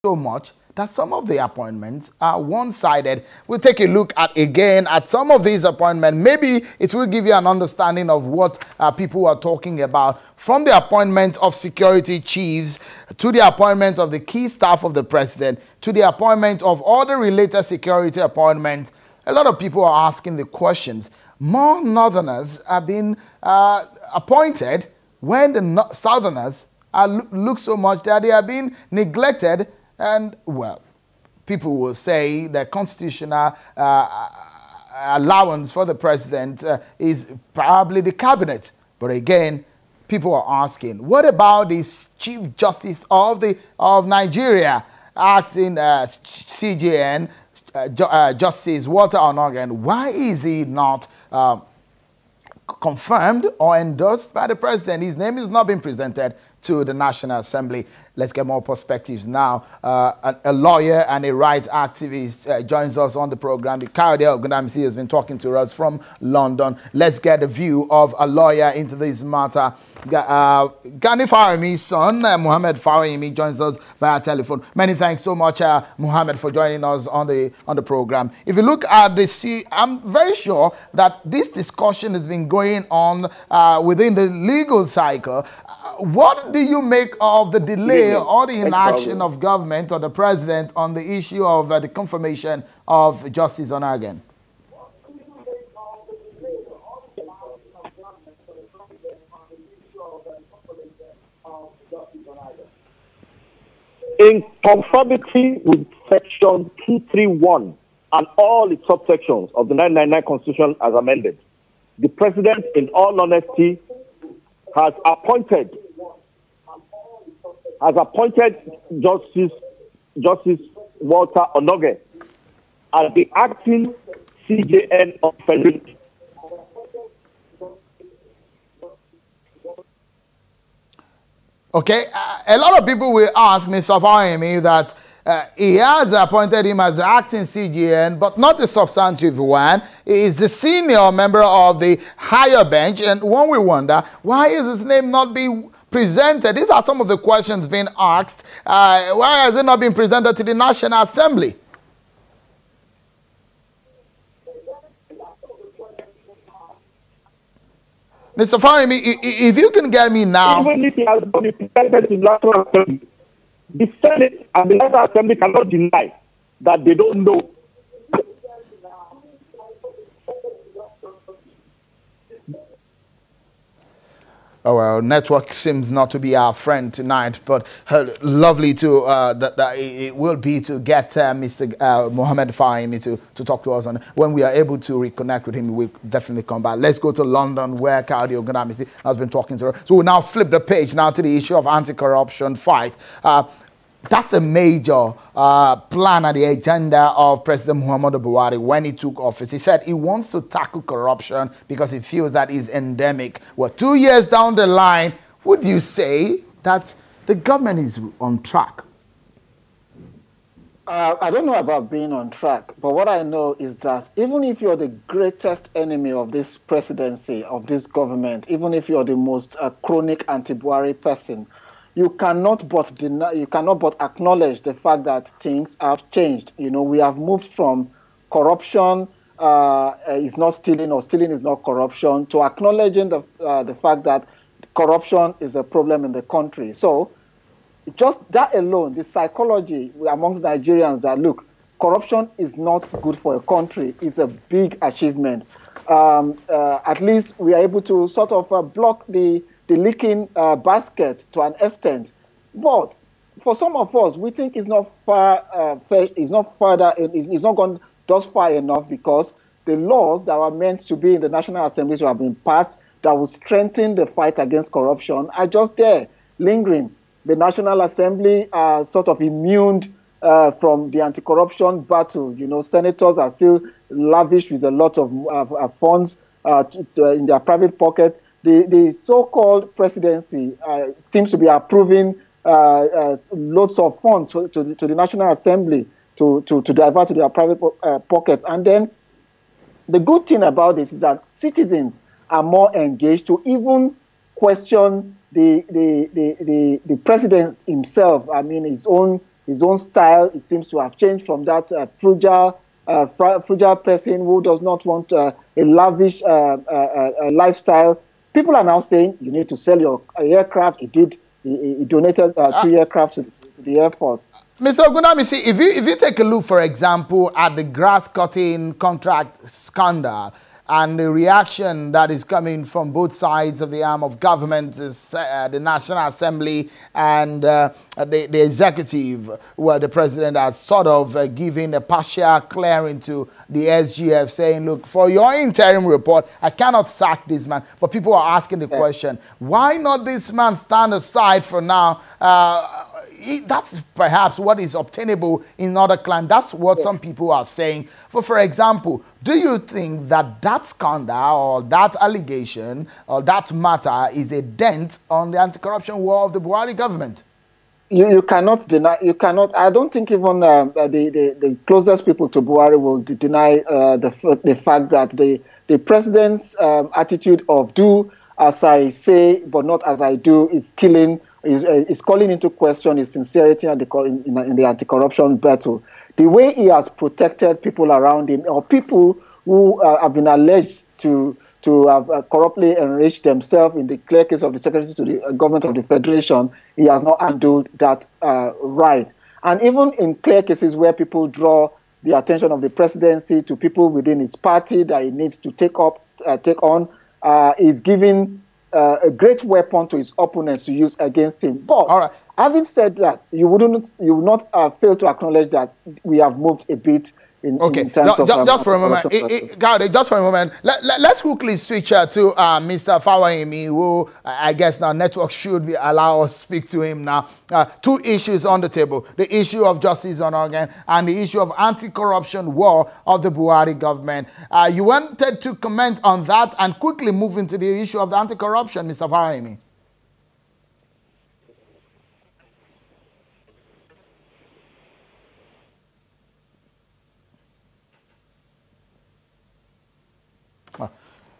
so much that some of the appointments are one-sided. We'll take a look at some of these appointments. Maybe it will give you an understanding of what people are talking about, from the appointment of security chiefs to the appointment of the key staff of the president to the appointment of all the related security appointments. A lot of people are asking the questions. More northerners are being appointed when the southerners look so much that they are being neglected. And, well, people will say the constitutional allowance for the president is probably the cabinet. But again, people are asking, what about the Chief Justice of Nigeria, acting CJN Justice Walter Onnoghen? Why is he not confirmed or endorsed by the president? His name is not being presented to the National Assembly. Let's get more perspectives now. A lawyer and a rights activist joins us on the program. CJN Onnoghen has been talking to us from London. Let's get a view of a lawyer into this matter. Gani Fawemi's son, Muhammad Fawemi, joins us via telephone. Many thanks so much, Muhammad, for joining us on the program. If you look at I'm very sure that this discussion has been going on within the legal cycle. What do you make of the delay or the inaction of government or the president on the issue of the confirmation of Justice Onnoghen? In conformity with Section 231 and all its subsections of the 1999 Constitution as amended, the President, in all honesty, has appointed Justice Walter Onnoghen as the acting CJN Onnoghen. Okay, a lot of people will ask Mr. Fawemi that he has appointed him as the acting CJN, but not the substantive one. He is the senior member of the higher bench, and one will wonder, why is his name not being presented? These are some of the questions being asked. Why has it not been presented to the National Assembly? Mr. Fawemi, if you can get me now. Even if he has been presented to the National Assembly, the Senate and the National Assembly cannot deny that they don't know. Oh, well, network seems not to be our friend tonight, but lovely to it will be to get Mr. Mohammed Fawemi to talk to us. And when we are able to reconnect with him, we'll definitely come back. Let's go to London, where CJN Onnoghen has been talking to her. So we'll now flip the page now to the issue of anti-corruption fight. That's a major plan at the agenda of President Muhammadu Buhari when he took office. He said he wants to tackle corruption because he feels that it's endemic. Well, 2 years down the line, would you say that the government is on track? I don't know about being on track, but what I know is that even if you're the greatest enemy of this presidency, of this government, even if you're the most chronic anti-Buhari person, you cannot but acknowledge the fact that things have changed. You know, we have moved from corruption is not stealing or stealing is not corruption to acknowledging the fact that corruption is a problem in the country. So just that alone, the psychology amongst Nigerians that, look, corruption is not good for a country is a big achievement. At least we are able to sort of block the leaking basket to an extent, but for some of us, we think it's not far. It's not further. It's not gone just far enough, because the laws that were meant to be in the National Assembly have been passed that will strengthen the fight against corruption are just there, lingering. The National Assembly are sort of immune from the anti-corruption battle. You know, senators are still lavish with a lot of funds in their private pockets. The so-called presidency seems to be approving loads of funds to the National Assembly to divert to their private pockets. And then the good thing about this is that citizens are more engaged to even question the president himself. I mean, his own his own style. It seems to have changed from that frugal person who does not want a lavish lifestyle. People are now saying you need to sell your aircraft. He donated 2 aircraft to the Air Force. Mr. Onnoghen, if you take a look, for example, at the grass-cutting contract scandal and the reaction that is coming from both sides of the arm of government, the National Assembly and the executive, where the president has sort of given a partial clearing to the SGF, saying, look, for your interim report, I cannot sack this man. But people are asking the question, why not this man stand aside for now? That's perhaps what is obtainable in other clans. That's what some people are saying. For example, do you think that that scandal or that allegation or that matter is a dent on the anti-corruption war of the Buhari government? You cannot deny. You cannot. I don't think even the closest people to Buhari will deny the fact that the president's attitude of do as I say but not as I do is killing. Is calling into question his sincerity in the anti-corruption battle. The way he has protected people around him, or people who have been alleged to have corruptly enriched themselves in the clear case of the Secretary to the Government of the Federation, he has not handled that right. And even in clear cases where people draw the attention of the presidency to people within his party that he needs to take on, is giving a great weapon to his opponents to use against him. But having said that, you would not fail to acknowledge that we have moved a bit in terms of... Just for a moment, just for a moment, let's quickly switch to Mr. Fawahimi, who I guess now network should allow us to speak to him now. 2 issues on the table, the issue of Justice Onnoghen and the issue of anti-corruption war of the Buhari government. You wanted to comment on that and quickly move into the issue of the anti-corruption, Mr. Fawahimi.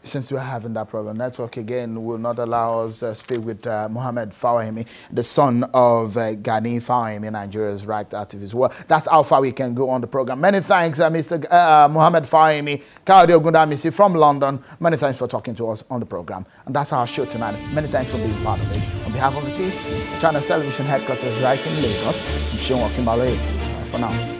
Since we're having that problem, network again will not allow us to speak with Mohammed Fawahimi, the son of Gani Fawahimi, Nigeria's right activist. Well, that's how far we can go on the program. Many thanks, Mr. Mohammed Fawahimi, Kayode Ogundamisi from London. Many thanks for talking to us on the program. And that's our show tonight. Many thanks for being part of it. On behalf of the team, Channels Television headquarters right in Lagos, I'm Sean Wakimale. For now.